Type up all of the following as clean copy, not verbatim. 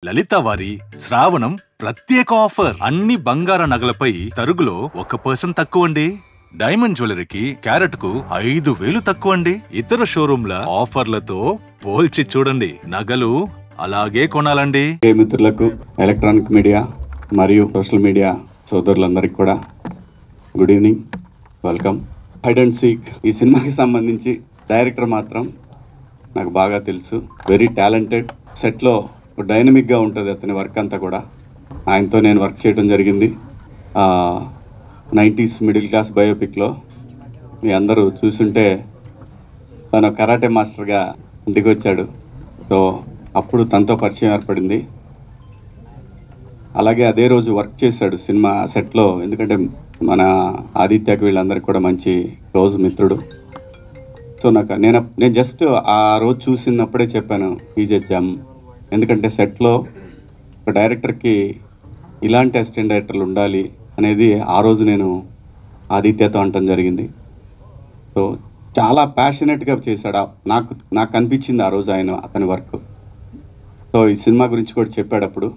లలిత వారి శ్రావణం ప్రత్యేక ఆఫర్. అన్ని బంగార నగలపై తరుగులో 1% తక్కువండి. డైమండ్ జ్యువెలరీకి క్యారెట్ కు 5,000 తక్కువండి. ఇతర షోరూంల ఆఫర్లతో పోల్చి చూడండి. నగలు అలాగే కొనాలండి. మిత్రులకు, ఎలక్ట్రానిక్ మీడియా మరియు సోషల్ మీడియా సోదరులందరికీ కూడా good evening, welcome. Hide and seek ఈ సినిమాకి సంబంధించి డైరెక్టర్ మాత్రం నాకు బాగా తెలుసు. Very talented. సెట్లో డైనమిక్గా ఉంటుంది అతని వర్క్ అంతా కూడా. ఆయనతో నేను వర్క్ చేయడం జరిగింది 90s మిడిల్ క్లాస్ బయోపిక్లో. మీ అందరూ చూసుంటే తను కరాటే మాస్టర్గా ఇంటికి వచ్చాడు. సో అప్పుడు తనతో పరిచయం ఏర్పడింది. అలాగే అదే రోజు వర్క్ చేశాడు సినిమా సెట్లో. ఎందుకంటే మన ఆదిత్యకి వీళ్ళందరికీ కూడా మంచి క్లోజ్ మిత్రుడు. సో నేను జస్ట్ ఆ రోజు చూసినప్పుడే చెప్పాను ఈజ్ ఎ జమ్. ఎందుకంటే సెట్లో ఒక డైరెక్టర్కి ఇలాంటి అసిస్టెంట్ డైరెక్టర్లు ఉండాలి అనేది ఆ రోజు నేను ఆదిత్యతో అనటం జరిగింది. సో చాలా ప్యాషనెట్గా చేశాడు. నాకు అనిపించింది ఆ రోజు అతని వర్క్. సో ఈ సినిమా గురించి కూడా చెప్పాడప్పుడు,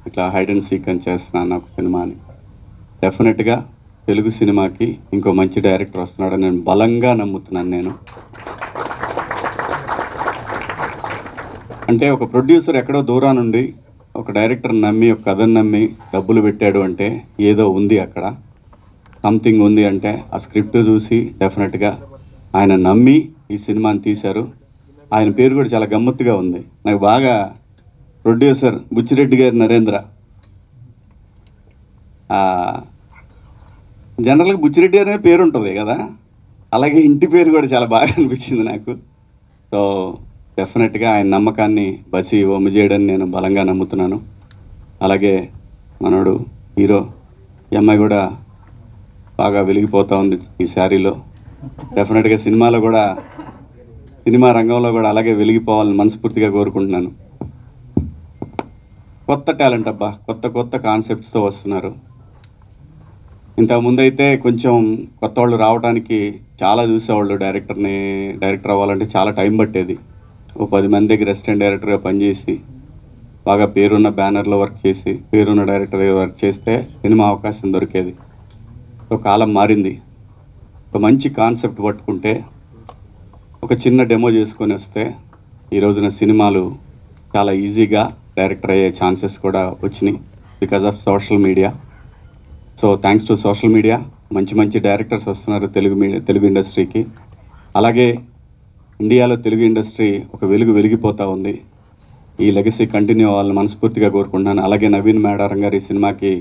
ఇట్లా హైడ్ అండ్ సీక్ అని చేస్తున్నాను నాకు సినిమా అని. డెఫినెట్గా తెలుగు సినిమాకి ఇంకో మంచి డైరెక్టర్ వస్తున్నాడని నేను బలంగా నమ్ముతున్నాను. నేను అంటే ఒక ప్రొడ్యూసర్ ఎక్కడో దూరం నుండి ఒక డైరెక్టర్ నమ్మి, ఒక కథను నమ్మి డబ్బులు పెట్టాడు అంటే ఏదో ఉంది అక్కడ, సంథింగ్ ఉంది. అంటే ఆ స్క్రిప్ట్ చూసి డెఫినెట్గా ఆయన నమ్మి ఈ సినిమాని తీశారు. ఆయన పేరు కూడా చాలా గమ్మత్తుగా ఉంది. నాకు బాగా ప్రొడ్యూసర్ బుచ్చిరెడ్డి గారి నరేంద్ర. జనరల్గా బుచ్చిరెడ్డి గారి పేరు ఉంటుంది కదా, అలాగే ఇంటి పేరు కూడా చాలా బాగా అనిపించింది నాకు. సో డెఫినెట్గా ఆయన నమ్మకాన్ని బసి ఒమ్ము చేయడని నేను బలంగా నమ్ముతున్నాను. అలాగే మనోడు హీరో, ఈ అమ్మాయి కూడా బాగా వెలిగిపోతూ ఉంది ఈ శారీలో. డెఫినెట్గా సినిమా రంగంలో కూడా అలాగే వెలిగిపోవాలని మనస్ఫూర్తిగా కోరుకుంటున్నాను. కొత్త టాలెంట్ అబ్బా, కొత్త కాన్సెప్ట్స్తో వస్తున్నారు. ఇంతకుముందు అయితే కొంచెం కొత్త వాళ్ళు రావడానికి చాలా చూసేవాళ్ళు. డైరెక్టర్ అవ్వాలంటే చాలా టైం పట్టేది. 10 మంది దగ్గర అసిస్టెంట్ డైరెక్టర్గా పనిచేసి బాగా పేరున్న బ్యానర్లో వర్క్ చేసి పేరున్న డైరెక్టర్గా వర్క్ చేస్తే సినిమా అవకాశం దొరికేది. ఒక కాలం మారింది. ఒక మంచి కాన్సెప్ట్ పట్టుకుంటే, ఒక చిన్న డెమో చేసుకొని వస్తే ఈ రోజున సినిమాలు చాలా ఈజీగా డైరెక్టర్ అయ్యే ఛాన్సెస్ కూడా వచ్చినాయి because of social media. So thanks to social media మంచి డైరెక్టర్స్ వస్తున్నారు తెలుగు ఇండస్ట్రీకి. అలాగే ఇండియాలో తెలుగు ఇండస్ట్రీ ఒక వెలిగిపోతూ ఉంది. ఈ లెగసీ కంటిన్యూ అవ్వాలని మనస్ఫూర్తిగా కోరుకుంటున్నాను. అలాగే నవీన్ మేడారం గారి సినిమాకి,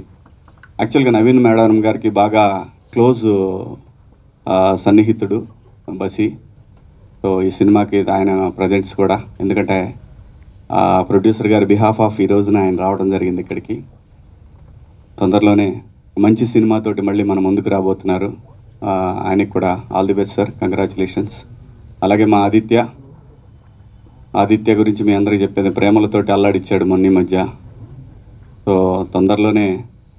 యాక్చువల్గా నవీన్ మేడారం గారికి బాగా క్లోజ్ సన్నిహితుడు బసి. సో ఈ సినిమాకి ఆయన ప్రజెంట్స్ కూడా, ఎందుకంటే ప్రొడ్యూసర్ గారి బిహాఫ్ ఆఫ్ ఈ రోజున ఆయన రావడం జరిగింది ఇక్కడికి. తొందరలోనే మంచి సినిమాతోటి మళ్ళీ మన ముందుకు రాబోతున్నారు. ఆయనకి కూడా all the best sir, congratulations. అలాగే మా ఆదిత్య గురించి మీ అందరికీ చెప్పేది, ప్రేమలతోటి అల్లాడిచ్చాడు మొన్న మధ్య. సో తొందరలోనే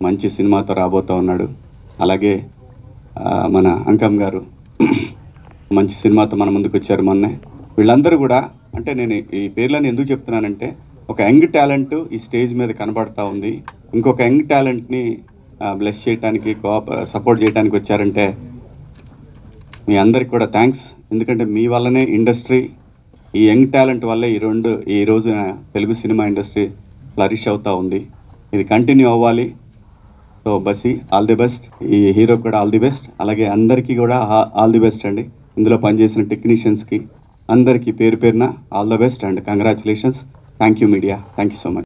మంచి సినిమాతో రాబోతూ ఉన్నాడు. అలాగే మన అంకమ్ గారు మంచి సినిమాతో మన ముందుకు వచ్చారు మొన్నే. వీళ్ళందరూ కూడా, అంటే నేను ఈ పేర్లను ఎందుకు చెప్తున్నానంటే, ఒక యంగ్ టాలెంట్ ఈ స్టేజ్ మీద కనబడతా ఉంది. ఇంకొక యంగ్ టాలెంట్ని బ్లెస్ చేయడానికి, సపోర్ట్ చేయడానికి వచ్చారంటే మీ అందరికి కూడా థ్యాంక్స్. ఎందుకంటే మీ వల్లనే ఇండస్ట్రీ, ఈ యంగ్ టాలెంట్ వల్లే ఈ రోజున తెలుగు సినిమా ఇండస్ట్రీ ఫ్లరిష్ అవుతూ ఉంది. ఇది కంటిన్యూ అవ్వాలి. సో బసి ఆల్ ది బెస్ట్. ఈ హీరో కూడా ఆల్ ది బెస్ట్. అలాగే అందరికీ కూడా ఆల్ ది బెస్ట్ అండి. ఇందులో పనిచేసిన టెక్నీషియన్స్కి అందరికీ పేరున all the best and congratulations. Thank you media, thank you so much.